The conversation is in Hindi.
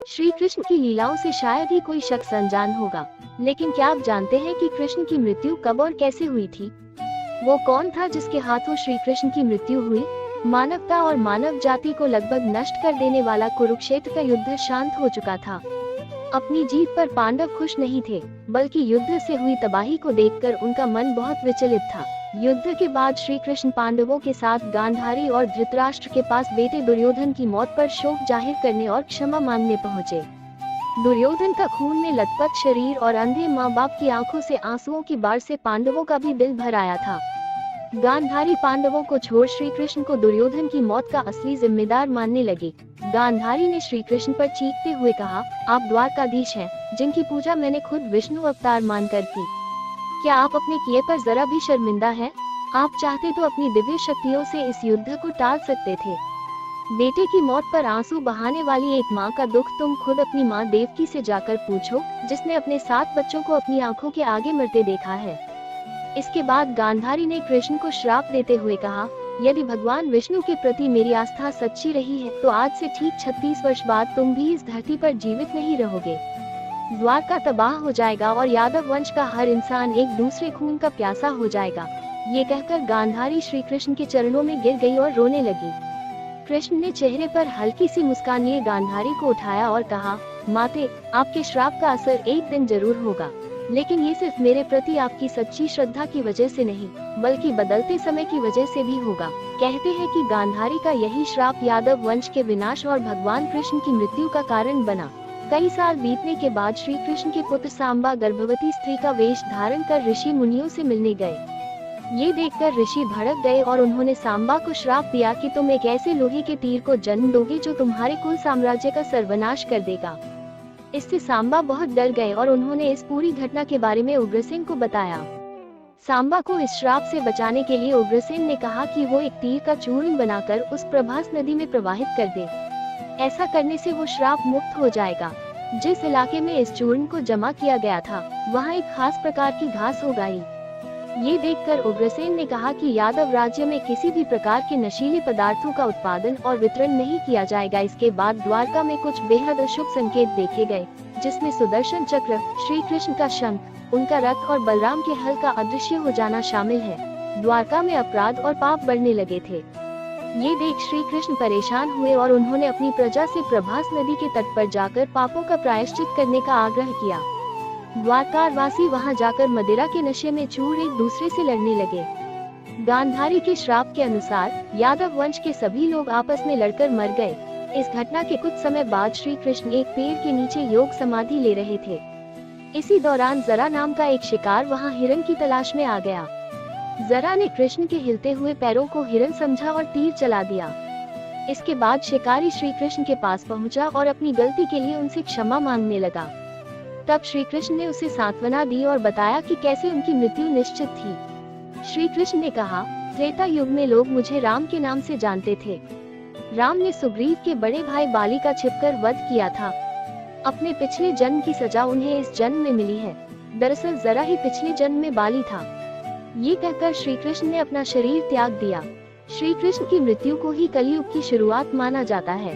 श्री कृष्ण की लीलाओं से शायद ही कोई शख्स अनजान होगा, लेकिन क्या आप जानते हैं कि कृष्ण की मृत्यु कब और कैसे हुई थी? वो कौन था जिसके हाथों श्री कृष्ण की मृत्यु हुई? मानवता और मानव जाति को लगभग नष्ट कर देने वाला कुरुक्षेत्र का युद्ध शांत हो चुका था। अपनी जीत पर पांडव खुश नहीं थे, बल्कि युद्ध से हुई तबाही को देखकर उनका मन बहुत विचलित था। युद्ध के बाद श्री कृष्ण पांडवों के साथ गांधारी और धृतराष्ट्र के पास बेटे दुर्योधन की मौत पर शोक जाहिर करने और क्षमा मांगने पहुँचे। दुर्योधन का खून में लथपथ शरीर और अंधे माँ बाप की आंखों से आंसुओं की बाढ़ से पांडवों का भी दिल भर आया था। गांधारी पांडवों को छोड़ श्री कृष्ण को दुर्योधन की मौत का असली जिम्मेदार मानने लगे। गांधारी ने श्री कृष्ण पर चीखते हुए कहा, आप द्वारकाधीश हैं, जिनकी पूजा मैंने खुद विष्णु अवतार मानकर की। क्या आप अपने किए पर जरा भी शर्मिंदा हैं? आप चाहते तो अपनी दिव्य शक्तियों से इस युद्ध को टाल सकते थे। बेटे की मौत पर आंसू बहाने वाली एक माँ का दुख तुम खुद अपनी माँ देवकी से जाकर पूछो, जिसने अपने 7 बच्चों को अपनी आंखों के आगे मरते देखा है। इसके बाद गांधारी ने कृष्ण को श्राप देते हुए कहा, यदि भगवान विष्णु के प्रति मेरी आस्था सच्ची रही है तो आज से ठीक 36 वर्ष बाद तुम भी इस धरती पर जीवित नहीं रहोगे। द्वारका तबाह हो जाएगा और यादव वंश का हर इंसान एक दूसरे खून का प्यासा हो जाएगा। ये कहकर गांधारी श्री कृष्ण के चरणों में गिर गई और रोने लगी। कृष्ण ने चेहरे पर हल्की सी मुस्कान लिए गांधारी को उठाया और कहा, माते, आपके श्राप का असर एक दिन जरूर होगा, लेकिन ये सिर्फ मेरे प्रति आपकी सच्ची श्रद्धा की वजह से नहीं, बल्कि बदलते समय की वजह से भी होगा। कहते हैं कि गांधारी का यही श्राप यादव वंश के विनाश और भगवान कृष्ण की मृत्यु का कारण बना। कई साल बीतने के बाद श्री कृष्ण के पुत्र सांबा गर्भवती स्त्री का वेश धारण कर ऋषि मुनियों से मिलने गए। ये देखकर ऋषि भड़क गए और उन्होंने सांबा को श्राप दिया कि तुम एक ऐसे लोहे के तीर को जन्म दोगे जो तुम्हारे कुल साम्राज्य का सर्वनाश कर देगा। इससे सांबा बहुत डर गए और उन्होंने इस पूरी घटना के बारे में उग्रसेन को बताया। सांबा को इस श्राप से बचाने के लिए उग्रसेन ने कहा कि वो एक तीर का चूर्ण बनाकर उस प्रभास नदी में प्रवाहित कर दे। ऐसा करने से वो श्राप मुक्त हो जाएगा। जिस इलाके में इस चूर्ण को जमा किया गया था, वहाँ एक खास प्रकार की घास उगाई। ये देखकर उग्रसेन ने कहा कि यादव राज्य में किसी भी प्रकार के नशीले पदार्थों का उत्पादन और वितरण नहीं किया जाएगा। इसके बाद द्वारका में कुछ बेहद अशुभ संकेत देखे गए, जिसमें सुदर्शन चक्र, श्री कृष्ण का शंख, उनका रथ और बलराम के हल का अदृश्य हो जाना शामिल है। द्वारका में अपराध और पाप बढ़ने लगे थे। ये देख श्री कृष्ण परेशान हुए और उन्होंने अपनी प्रजा से प्रभास नदी के तट पर जाकर पापों का प्रायश्चित करने का आग्रह किया। द्वारकावासी वहां जाकर मदिरा के नशे में चूर एक दूसरे से लड़ने लगे। गांधारी के श्राप के अनुसार यादव वंश के सभी लोग आपस में लड़कर मर गए। इस घटना के कुछ समय बाद श्री कृष्ण एक पेड़ के नीचे योग समाधि ले रहे थे। इसी दौरान जरा नाम का एक शिकार वहां हिरण की तलाश में आ गया। जरा ने कृष्ण के हिलते हुए पैरों को हिरण समझा और तीर चला दिया। इसके बाद शिकारी श्री कृष्ण के पास पहुंचा और अपनी गलती के लिए उनसे क्षमा मांगने लगा। तब श्री कृष्ण ने उसे सांत्वना दी और बताया कि कैसे उनकी मृत्यु निश्चित थी। श्री कृष्ण ने कहा, त्रेता युग में लोग मुझे राम के नाम से जानते थे। राम ने सुग्रीव के बड़े भाई बाली का छिपकर वध किया था। अपने पिछले जन्म की सजा उन्हें इस जन्म में मिली है। दरअसल जरा ही पिछले जन्म में बाली था। ये कहकर श्री कृष्ण ने अपना शरीर त्याग दिया। श्री कृष्ण की मृत्यु को ही कलयुग की शुरुआत माना जाता है।